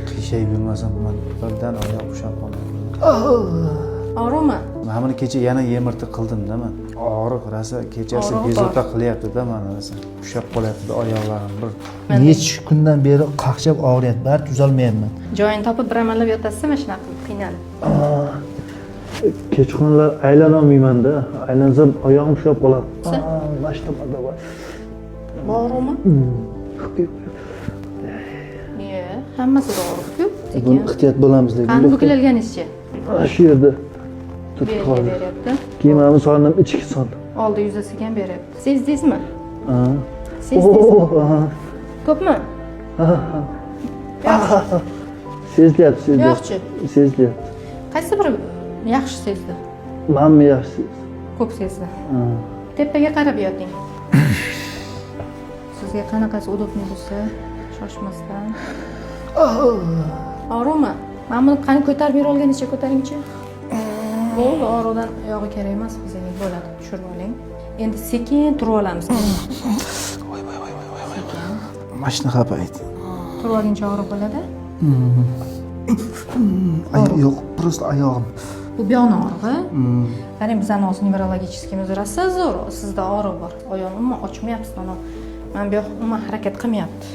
Qiyshayib yurmasam men birdan oyoq ushlab qolaman. Og'riqmi? Mana buni kecha yana yemirti qildim-da men. Og'riq rosa kechasi bezovta qilyapti-da meni rosa. Ushlab qolyapti oyoqlarim bir. Necha kundan beri qaqshab og'riyapti, bari tuzalmayapman. Joyini topib bir amallab yotasizmi shunaqa qilib qiynalib? Kechqurunlar aylanolmayman-da. Aylansam oyog'im ushlab qoladi. Mashtamada bor. Og'riqmi? Hammasida og'riq-ku. Buni ehtiyot bo'lamiz lekin. Qani bukilganingizcha? Shu yerda turib qoldi. Beryapti. Kiyimimni sondim, ichki son. Oldi yuzasiga ham beryapti. Sezdingizmi? Ha. Sezdingizmi? Ko'pmi? Sezilyapti. Yo'qchi. Sezilyapti. Qaysi biri yaxshi sezdi? Menmi yaxshi? Ko'p sezdi. Tepaga qarab yoting. Sizga qanaqasi udobni bo'lsa, shoshmasdan. Og'riqmi? Mana buni qani ko'tarib yura olganicha ko'taringchi. Bo'ldi, og'riqdan oyog'i kerak emas bizga. Bo'ladi, tushirib oling. Endi sekin turib olamiz. Voy. Mashina xapaydi. Turib olguncha og'riq bo'ladi. Yo'q, просто oyog'im. Bu buyoqni og'rig'i. Qarang, bizning hozir nevrologический rassazor, sizda og'riq bor. Oyog'ni umuman ochmayapsiz, mana. Men bu yoq umuman harakat qilmayapti.